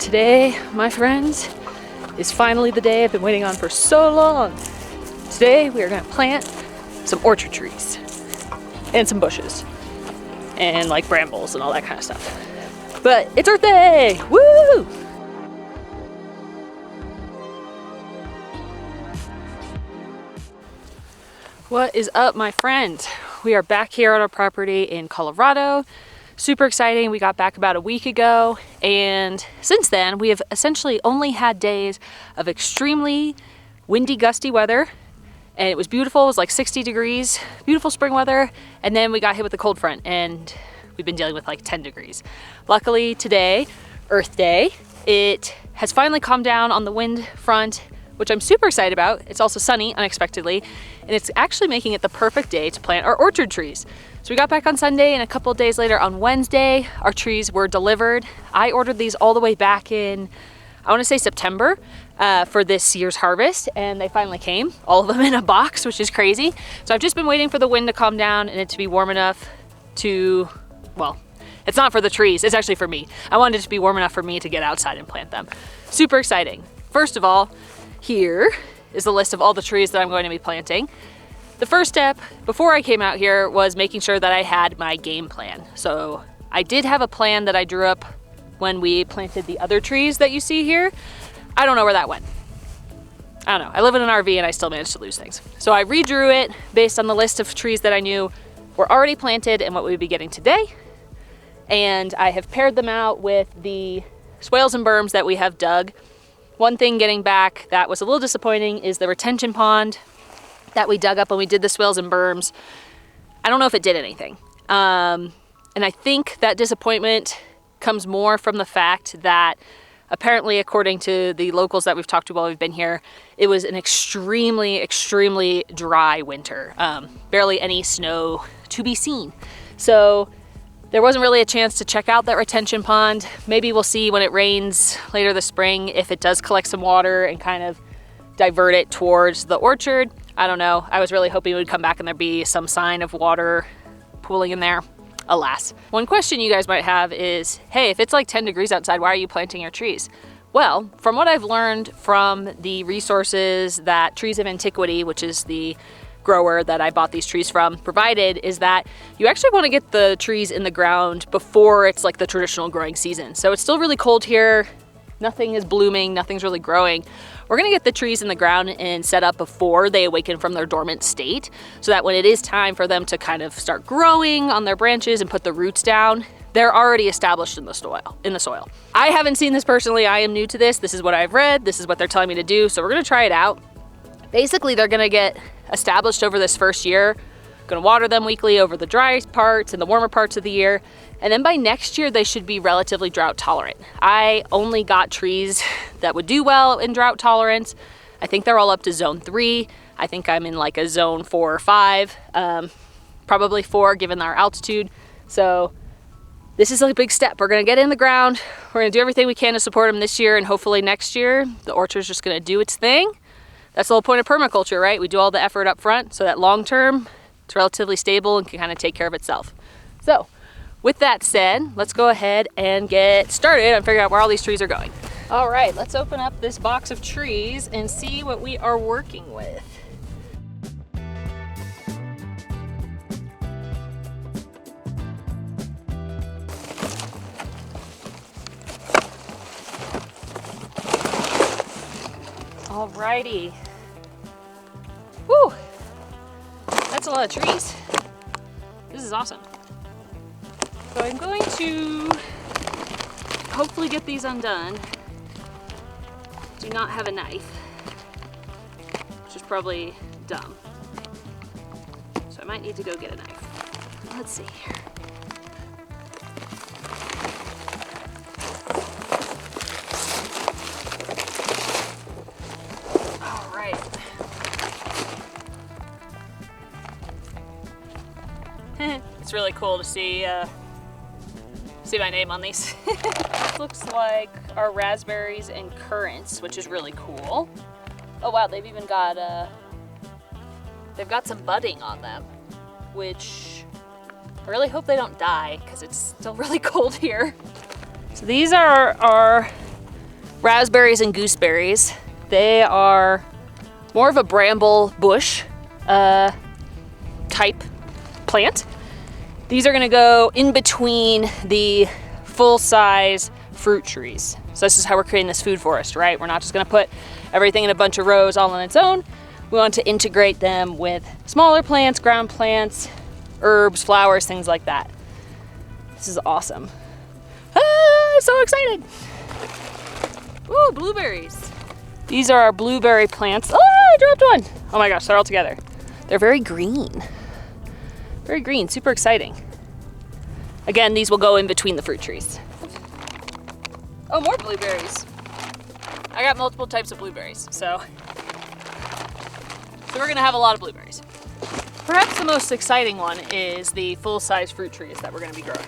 Today, my friends, is finally the day I've been waiting on for so long. Today, we are gonna plant some orchard trees and some bushes and like brambles and all that kind of stuff. But it's Earth Day, woo! What is up, my friends? We are back here at our property in Colorado. Super exciting. We got back about a week ago, and since then we have essentially only had days of extremely windy, gusty weather, and it was beautiful. It was like 60 degrees, beautiful spring weather, and then we got hit with the cold front and we've been dealing with like 10 degrees. Luckily today, Earth Day, it has finally calmed down on the wind front, which I'm super excited about. It's also sunny unexpectedly, and it's actually making it the perfect day to plant our orchard trees. So we got back on Sunday, and a couple of days later on Wednesday, our trees were delivered. I ordered these all the way back in, I want to say September, for this year's harvest, and they finally came, all of them in a box, which is crazy. So I've just been waiting for the wind to calm down and it to be warm enough to, well, it's not for the trees, it's actually for me. I wanted it to be warm enough for me to get outside and plant them. Super exciting. First of all, here is the list of all the trees that I'm going to be planting. The first step before I came out here was making sure that I had my game plan. So I did have a plan that I drew up when we planted the other trees that you see here. I don't know where that went. I don't know. I live in an RV and I still managed to lose things. So I redrew it based on the list of trees that I knew were already planted and what we would be getting today. And I have paired them out with the swales and berms that we have dug. One thing getting back that was a little disappointing is the retention pond that we dug up when we did the swales and berms. I don't know if it did anything. And I think that disappointment comes more from the fact that apparently, according to the locals that we've talked to while we've been here, it was an extremely, extremely dry winter. Barely any snow to be seen. So there wasn't really a chance to check out that retention pond. Maybe we'll see when it rains later this spring if it does collect some water and kind of divert it towards the orchard. I don't know. I was really hoping it would come back and there'd be some sign of water pooling in there. Alas. One question you guys might have is, hey, if it's like 10 degrees outside, why are you planting your trees? Well, from what I've learned from the resources that Trees of Antiquity, which is the grower that I bought these trees from, provided, is that you actually want to get the trees in the ground before it's like the traditional growing season. So it's still really cold here. Nothing is blooming, nothing's really growing. We're gonna get the trees in the ground and set up before they awaken from their dormant state, so that when it is time for them to kind of start growing on their branches and put the roots down, they're already established in the soil. I haven't seen this personally. I am new to this. This is what I've read. This is what they're telling me to do. So we're gonna try it out. Basically, they're gonna get established over this first year. Gonna water them weekly over the dry parts and the warmer parts of the year. And then by next year, they should be relatively drought tolerant. I only got trees that would do well in drought tolerance. I think they're all up to zone 3. I think I'm in like a zone 4 or 5, probably 4 given our altitude. So this is a big step. We're gonna get in the ground. We're gonna do everything we can to support them this year, and hopefully next year, the orchard's just gonna do its thing. That's the whole point of permaculture, right? We do all the effort up front so that long term, it's relatively stable and can kind of take care of itself. So with that said, let's go ahead and get started and figure out where all these trees are going. All right, let's open up this box of trees and see what we are working with. All righty. Woo! That's a lot of trees. This is awesome. So I'm going to hopefully get these undone. Do not have a knife, which is probably dumb. So I might need to go get a knife. Let's see here. All right. It's really cool to see my name on these. Looks like our raspberries and currants, which is really cool. Oh wow, they've even got they've got some budding on them, which I really hope they don't die because it's still really cold here. So these are our raspberries and gooseberries. They are more of a bramble bush type plant. These are gonna go in between the full-size fruit trees. So this is how we're creating this food forest, right? We're not just gonna put everything in a bunch of rows all on its own. We want to integrate them with smaller plants, ground plants, herbs, flowers, things like that. This is awesome. Ah, I'm so excited. Ooh, blueberries. These are our blueberry plants. Oh, I dropped one. Oh my gosh, they're all together. They're very green. Very green, super exciting. Again, these will go in between the fruit trees. Oh, more blueberries. I got multiple types of blueberries, so we're gonna have a lot of blueberries. Perhaps the most exciting one is the full-size fruit trees that we're gonna be growing.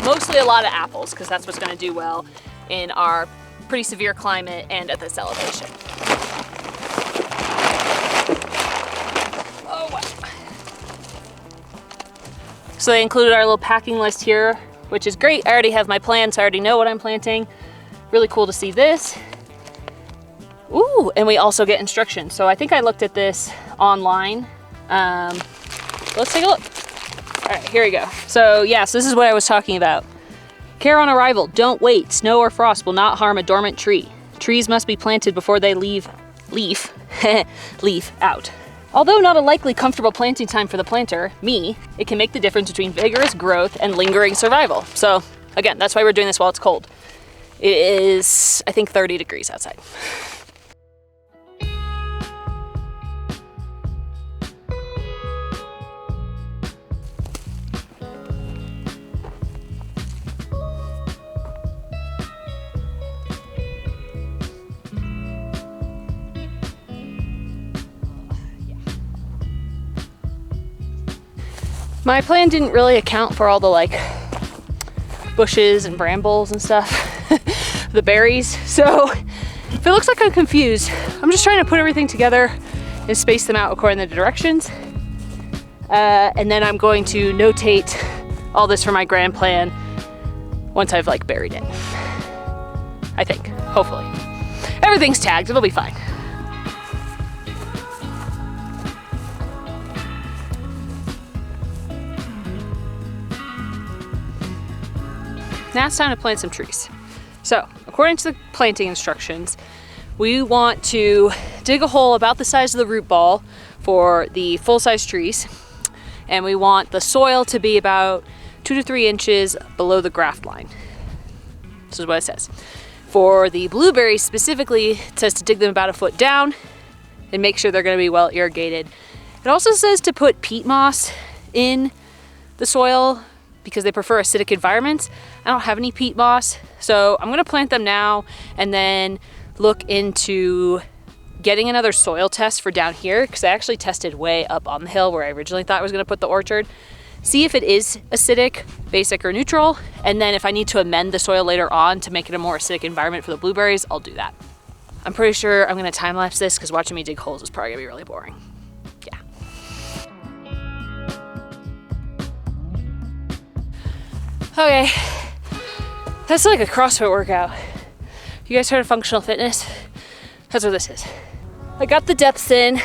Mostly a lot of apples, because that's what's gonna do well in our pretty severe climate and at this elevation. Oh, wow. So they included our little packing list here, which is great. I already have my plants, I already know what I'm planting. Really cool to see this. Ooh, and we also get instructions. So I think I looked at this online. Let's take a look. All right, here we go. So yes, this is what I was talking about. Care on arrival, don't wait. Snow or frost will not harm a dormant tree. Trees must be planted before they leaf out. Although not a likely comfortable planting time for the planter, it can make the difference between vigorous growth and lingering survival. So again, that's why we're doing this while it's cold. It is, I think, 30 degrees outside. My plan didn't really account for all the like bushes and brambles and stuff, the berries. So if it looks like I'm confused, I'm just trying to put everything together and space them out according to the directions. And then I'm going to notate all this for my grand plan once I've like buried it. I think, hopefully. Everything's tagged, it'll be fine. Now it's time to plant some trees. So, according to the planting instructions, we want to dig a hole about the size of the root ball for the full-size trees, and we want the soil to be about 2 to 3 inches below the graft line. This is what it says. For the blueberries specifically, it says to dig them about 1 foot down and make sure they're going to be well irrigated. It also says to put peat moss in the soil because they prefer acidic environments. I don't have any peat moss, so I'm gonna plant them now and then look into getting another soil test for down here, because I actually tested way up on the hill where I originally thought I was gonna put the orchard. See if it is acidic, basic, or neutral, and then if I need to amend the soil later on to make it a more acidic environment for the blueberries, I'll do that. I'm pretty sure I'm gonna time lapse this because watching me dig holes is probably gonna be really boring. Yeah. Okay, that's like a CrossFit workout. You guys heard of functional fitness? That's what this is. I got the depths in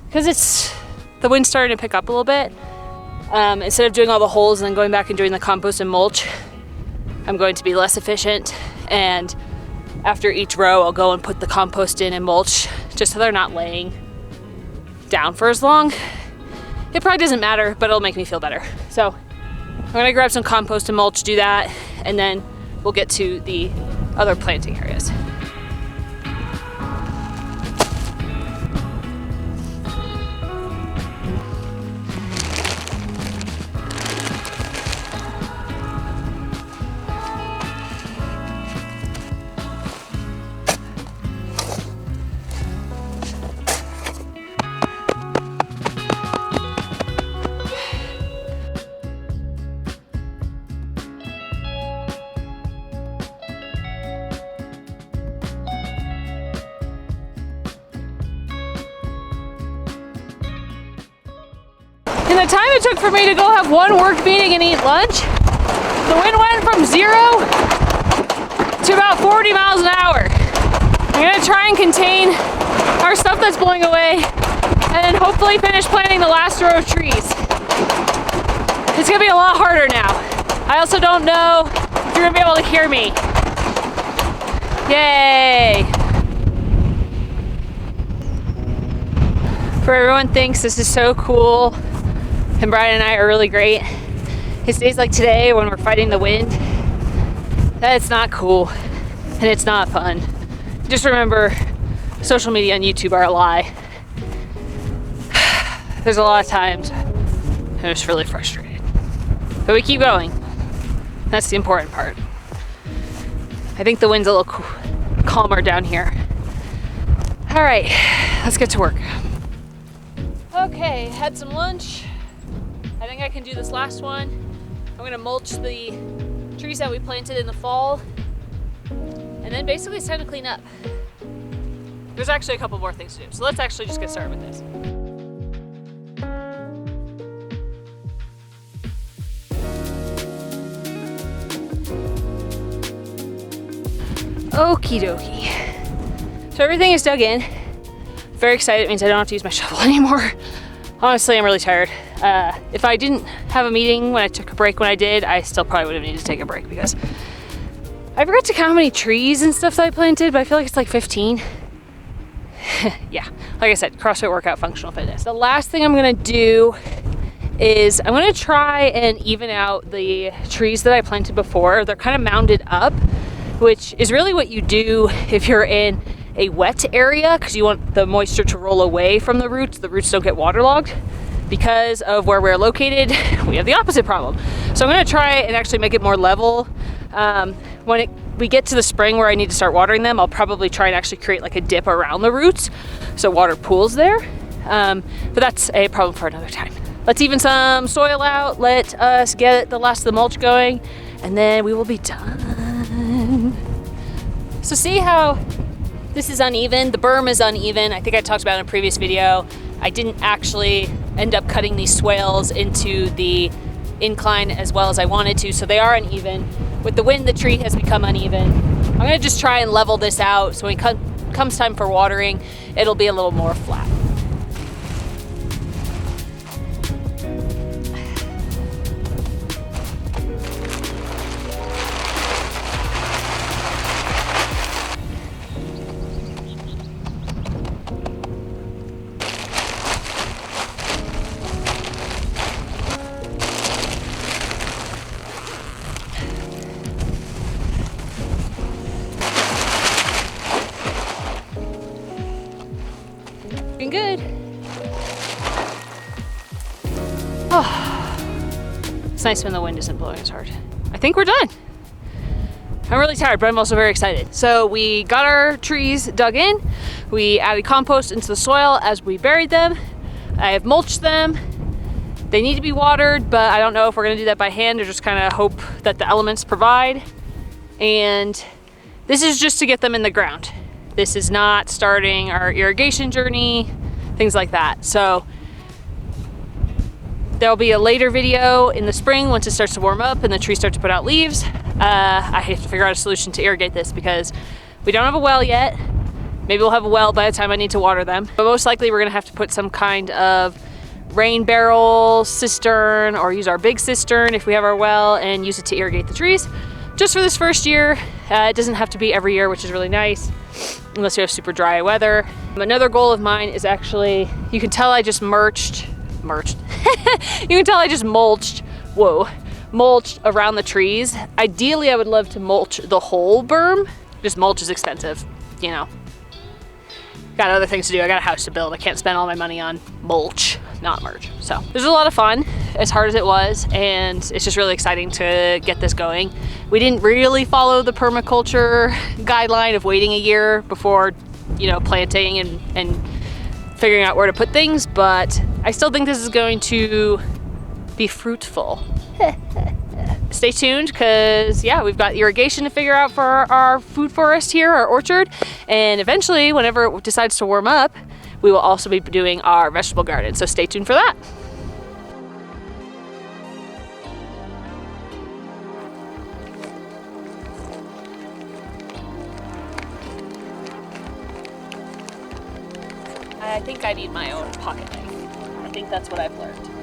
because the wind's starting to pick up a little bit. Instead of doing all the holes and then going back and doing the compost and mulch, I'm going to be less efficient, and after each row I'll go and put the compost in and mulch just so they're not laying down for as long. It probably doesn't matter, but it'll make me feel better. So I'm gonna grab some compost and mulch, do that, and then we'll get to the other planting areas. In the time it took for me to go have one work meeting and eat lunch, the wind went from 0 to about 40 miles an hour. gonna try and contain our stuff that's blowing away and then hopefully finish planting the last row of trees. It's gonna be a lot harder now. I also don't know if you're gonna be able to hear me. Yay! For everyone thinks this is so cool and Brian and I are really great. It's days like today when we're fighting the wind, that's not cool and it's not fun. Just remember, social media and YouTube are a lie. There's a lot of times I'm just really frustrated. But we keep going. That's the important part. I think the wind's a little calmer down here. All right, let's get to work. Okay, had some lunch. I think I can do this last one. I'm gonna mulch the trees that we planted in the fall. And then basically it's time to clean up. There's actually a couple more things to do. So let's actually just get started with this. Okie dokie. So everything is dug in. Very excited. It means I don't have to use my shovel anymore. Honestly, I'm really tired. If I didn't have a meeting when I took a break when I did, I still probably would have needed to take a break because I forgot to count how many trees and stuff that I planted, but I feel like it's like 15. Yeah, like I said, CrossFit workout, functional fitness. The last thing I'm gonna do is I'm gonna try and even out the trees that I planted before. They're kind of mounded up, which is really what you do if you're in a wet area because you want the moisture to roll away from the roots. The roots don't get waterlogged. Because of where we're located, we have the opposite problem. So I'm gonna try and actually make it more level. When we get to the spring where I need to start watering them, I'll probably try and actually create like a dip around the roots so water pools there. But that's a problem for another time. Let's even some soil out, let us get the last of the mulch going, and then we will be done. So see how this is uneven? The berm is uneven. I think I talked about it in a previous video. I didn't actually end up cutting these swales into the incline as well as I wanted to, so they are uneven. With the wind, the tree has become uneven. I'm gonna just try and level this out so when it comes time for watering, it'll be a little more flat. Good. Oh, it's nice when the wind isn't blowing as hard. I think we're done. I'm really tired, but I'm also very excited. So we got our trees dug in. We added compost into the soil as we buried them. I have mulched them. They need to be watered, but I don't know if we're gonna do that by hand or just kind of hope that the elements provide. And this is just to get them in the ground. This is not starting our irrigation journey, things like that. So there'll be a later video in the spring once it starts to warm up and the trees start to put out leaves. I have to figure out a solution to irrigate this because we don't have a well yet. Maybe we'll have a well by the time I need to water them. But most likely we're gonna have to put some kind of rain barrel, cistern, or use our big cistern if we have our well and use it to irrigate the trees. Just for this first year. It doesn't have to be every year, which is really nice, unless you have super dry weather. Another goal of mine is actually, you can tell I just mulched. You can tell I just mulched around the trees. Ideally, I would love to mulch the whole berm. Just mulch is expensive, you know. Got other things to do. I got a house to build. I can't spend all my money on mulch, not merch. So this is a lot of fun, as hard as it was, and it's just really exciting to get this going. We didn't really follow the permaculture guideline of waiting a year before, you know, planting and figuring out where to put things, but I still think this is going to be fruitful. Stay tuned, because yeah, we've got irrigation to figure out for our food forest here, our orchard, and eventually whenever it decides to warm up, we will also be doing our vegetable garden, so stay tuned for that. I think I need my own pocket knife. I think that's what I've learned.